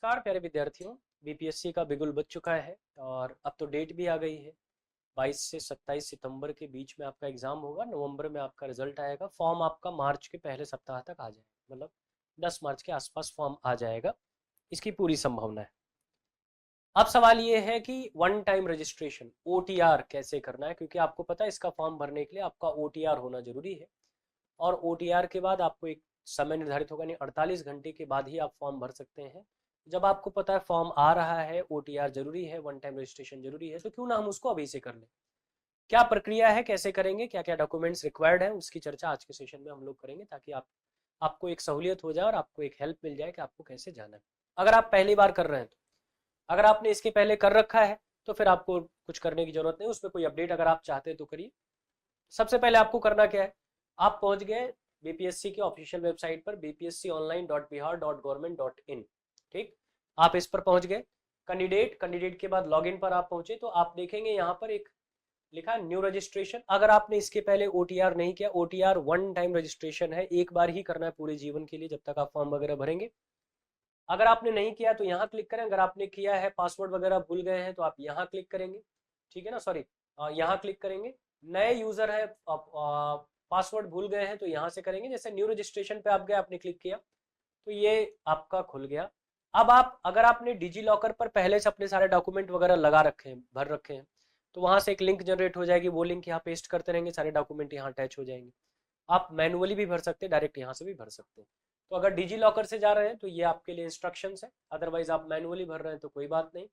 नमस्कार प्यारे विद्यार्थियों। बीपीएससी का बिगुल बज चुका है और अब तो डेट भी आ गई है। 22 से 27 सितंबर के बीच में आपका एग्जाम होगा। नवंबर में आपका रिजल्ट आएगा। फॉर्म आपका मार्च के पहले सप्ताह तक आ जाएगा, मतलब 10 मार्च के आसपास फॉर्म आ जाएगा, इसकी पूरी संभावना है। अब सवाल ये है कि वन टाइम रजिस्ट्रेशन ओटीआर कैसे करना है, क्योंकि आपको पता है इसका फॉर्म भरने के लिए आपका ओटीआर होना जरूरी है। और ओटीआर के बाद आपको एक समय निर्धारित होगा, नहीं 48 घंटे के बाद ही आप फॉर्म भर सकते हैं। जब आपको पता है फॉर्म आ रहा है, ओटीआर जरूरी है, वन टाइम रजिस्ट्रेशन जरूरी है, तो क्यों ना हम उसको अभी से कर लें। क्या प्रक्रिया है, कैसे करेंगे, क्या क्या डॉक्यूमेंट्स रिक्वायर्ड है, उसकी चर्चा आज के सेशन में हम लोग करेंगे, ताकि आपको एक सहूलियत हो जाए और आपको एक हेल्प मिल जाए कि आपको कैसे जाना है। अगर आप पहली बार कर रहे हैं तो, अगर आपने इसके पहले कर रखा है तो फिर आपको कुछ करने की जरूरत नहीं, उसमें कोई अपडेट अगर आप चाहते हैं तो करिए। सबसे पहले आपको करना क्या है, आप पहुंच गए बीपीएससी के ऑफिशियल वेबसाइट पर bpsconline.bihar.government.in। ठीक, आप इस पर पहुंच गए। कैंडिडेट के बाद लॉगिन पर आप पहुंचे तो आप देखेंगे यहाँ पर एक लिखा है न्यू रजिस्ट्रेशन। अगर आपने इसके पहले ओटीआर नहीं किया, ओटीआर वन टाइम रजिस्ट्रेशन है, एक बार ही करना है पूरे जीवन के लिए जब तक आप फॉर्म वगैरह भरेंगे। अगर आपने नहीं किया तो यहाँ क्लिक करें, अगर आपने किया है पासवर्ड वगैरह भूल गए हैं तो आप यहाँ क्लिक करेंगे, ठीक है ना, सॉरी यहाँ क्लिक करेंगे। नए यूजर है, पासवर्ड भूल गए हैं तो यहाँ से करेंगे। जैसे न्यू रजिस्ट्रेशन पे आप गए, आपने क्लिक किया तो ये आपका खुल गया। अब आप अगर आपने डिजी लॉकर पर पहले से अपने सारे डॉक्यूमेंट वगैरह लगा रखे हैं, भर रखे हैं, तो वहां से एक लिंक जनरेट हो जाएगी, वो लिंक यहाँ पेस्ट करते रहेंगे, सारे डॉक्यूमेंट यहाँ अटैच हो जाएंगे। आप मैनुअली भी भर सकते हैं, डायरेक्ट यहाँ से भी भर सकते हैं। तो अगर डिजी लॉकर से जा रहे हैं तो ये आपके लिए इंस्ट्रक्शंस है, अदरवाइज आप मैनुअली भर रहे हैं तो कोई बात नहीं,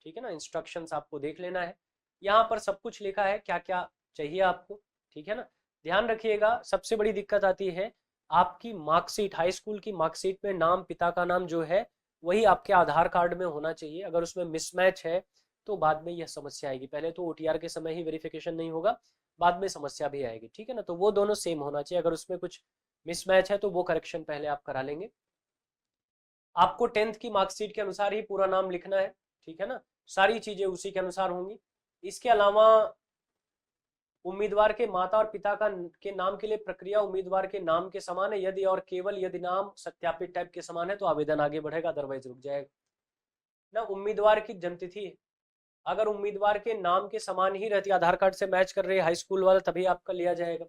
ठीक है ना। इंस्ट्रक्शंस आपको देख लेना है, यहाँ पर सब कुछ लिखा है क्या क्या चाहिए आपको, ठीक है ना। ध्यान रखिएगा, सबसे बड़ी दिक्कत आती है आपकी मार्कशीट, हाई स्कूल की मार्कशीट में नाम, पिता का नाम जो है वही आपके आधार कार्ड में होना चाहिए। अगर उसमें मिसमैच है तो बाद में यह समस्या आएगी। पहले तो ओटीआर के समय ही वेरिफिकेशन नहीं होगा, बाद में समस्या भी आएगी, ठीक है ना। तो वो दोनों सेम होना चाहिए। अगर उसमें कुछ मिसमैच है तो वो करेक्शन पहले आप करा लेंगे। आपको 10th की मार्कशीट के अनुसार ही पूरा नाम लिखना है, ठीक है ना, सारी चीजें उसी के अनुसार होंगी। इसके अलावा उम्मीदवार के माता और पिता के नाम के लिए प्रक्रिया उम्मीदवार के नाम के समान है, यदि और केवल यदि नाम सत्यापित टाइप के समान है तो आवेदन आगे बढ़ेगा, अदरवाइज रुक जाएगा ना। उम्मीदवार की जन्मतिथि है, अगर उम्मीदवार के नाम के समान ही रहती, आधार कार्ड से मैच कर रही है हाई स्कूल वाला, तभी आपका लिया जाएगा।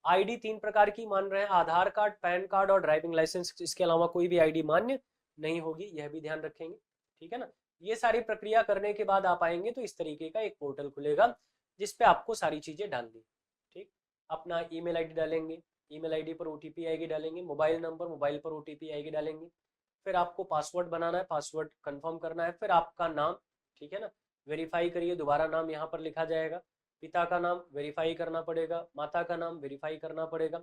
आईडी 3 प्रकार की मान रहे हैं, आधार कार्ड, पैन कार्ड और ड्राइविंग लाइसेंस, इसके अलावा कोई भी आईडी मान्य नहीं होगी, यह भी ध्यान रखेंगे, ठीक है ना। ये सारी प्रक्रिया करने के बाद आप आएंगे तो इस तरीके का एक पोर्टल खुलेगा जिसपे आपको सारी चीजें डालनी, ठीक। अपना ईमेल आईडी डालेंगे, ईमेल आईडी पर ओटीपी आएगी डालेंगे, मोबाइल नंबर, मोबाइल पर ओटीपी आएगी डालेंगे। फिर आपको पासवर्ड बनाना है, पासवर्ड कंफर्म करना है, फिर आपका नाम, ठीक है ना, वेरीफाई करिए, दोबारा नाम यहाँ पर लिखा जाएगा। पिता का नाम वेरीफाई करना पड़ेगा, माता का नाम वेरीफाई करना पड़ेगा,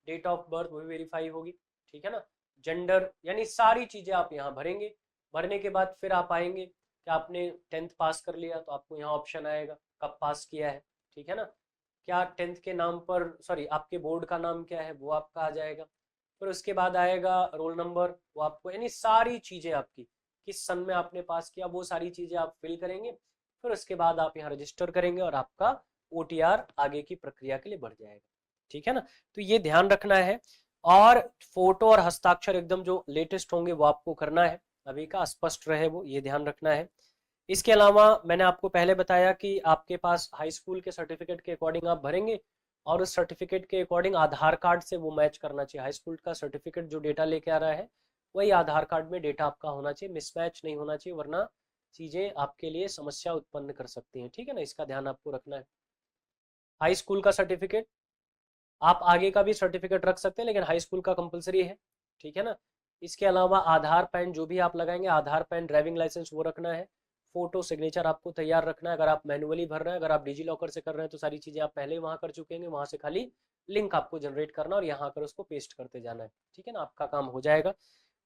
डेट ऑफ बर्थ वो भी वेरीफाई होगी, ठीक है ना। जेंडर, यानी सारी चीजें आप यहाँ भरेंगे। भरने के बाद फिर आप आएंगे कि आपने 10th पास कर लिया तो आपको यहाँ ऑप्शन आएगा कब पास किया है, ठीक है ना। क्या 10th के नाम पर, सॉरी आपके बोर्ड का नाम क्या है वो आपका आ जाएगा। फिर उसके बाद आएगा रोल नंबर, वो आपको, यानी सारी चीजें आपकी किस सन में आपने पास किया वो सारी चीजें आप फिल करेंगे। फिर उसके बाद आप यहाँ रजिस्टर करेंगे और आपका ओटीआर आगे की प्रक्रिया के लिए बढ़ जाएगा, ठीक है ना। तो ये ध्यान रखना है। और फोटो और हस्ताक्षर एकदम जो लेटेस्ट होंगे वो आपको करना है, अभी का स्पष्ट रहे वो, ये ध्यान रखना है। इसके अलावा मैंने आपको पहले बताया कि आपके पास हाई स्कूल के सर्टिफिकेट के अकॉर्डिंग आप भरेंगे और उस सर्टिफिकेट के अकॉर्डिंग आधार कार्ड से वो मैच करना चाहिए। हाई स्कूल का सर्टिफिकेट जो डेटा लेके आ रहा है वही आधार कार्ड में डेटा आपका होना चाहिए, मिसमैच नहीं होना चाहिए, वरना चीजें आपके लिए समस्या उत्पन्न कर सकती हैं, ठीक है ना। इसका ध्यान आपको रखना है। हाई स्कूल का सर्टिफिकेट, आप आगे का भी सर्टिफिकेट रख सकते हैं लेकिन हाई स्कूल का कंपलसरी है, ठीक है ना। इसके अलावा आधार, पैन जो भी आप लगाएंगे, आधार, पैन, ड्राइविंग लाइसेंस वो रखना है। फोटो, सिग्नेचर आपको तैयार रखना है। अगर आप मैनुअली भर रहे हैं, अगर आप डिजी लॉकर से कर रहे हैं तो सारी चीजें आप पहले ही वहां कर चुके हैं, वहां से खाली लिंक आपको जनरेट करना और यहाँ आकर उसको पेस्ट करते जाना है, ठीक है ना, आपका काम हो जाएगा।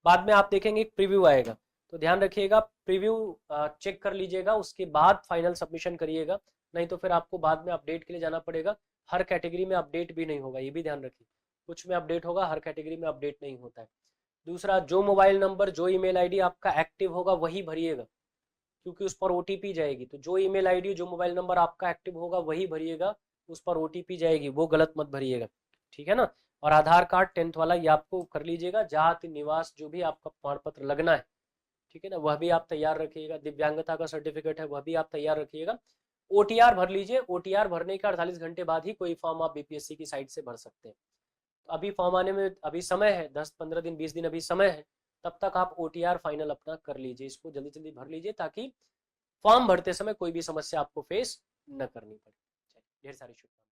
बाद में आप देखेंगे एक प्रीव्यू आएगा, तो ध्यान रखिएगा प्रीव्यू चेक कर लीजिएगा, उसके बाद फाइनल सबमिशन करिएगा, नहीं तो फिर आपको बाद में अपडेट के लिए जाना पड़ेगा। हर कैटेगरी में अपडेट भी नहीं होगा, ये भी ध्यान रखिए, कुछ में अपडेट होगा, हर कैटेगरी में अपडेट नहीं होता है। दूसरा, जो मोबाइल नंबर, जो ईमेल आईडी आपका एक्टिव होगा वही भरिएगा, क्योंकि उस पर ओटीपी जाएगी। तो जो ईमेल आईडी, जो मोबाइल नंबर आपका एक्टिव होगा वही भरिएगा, उस पर ओटीपी जाएगी, वो गलत मत भरिएगा, ठीक है ना। और आधार कार्ड 10th वाला ये आपको कर लीजिएगा, जाति, निवास, जो भी आपका प्रमाण पत्र लगना है, ठीक है ना, वह भी आप तैयार रखिएगा। दिव्यांगता का सर्टिफिकेट है वह भी आप तैयार रखिएगा। OTR भर लीजिए, OTR भरने के 48 घंटे बाद ही कोई फॉर्म आप BPSC की साइट से भर सकते हैं। तो अभी फॉर्म आने में अभी समय है, 10-15 दिन 20 दिन अभी समय है, तब तक आप OTR फाइनल अपना कर लीजिए, इसको जल्दी जल्दी भर लीजिए ताकि फॉर्म भरते समय कोई भी समस्या आपको फेस न करनी पड़े। ढेर सारी शुभकामनाएं।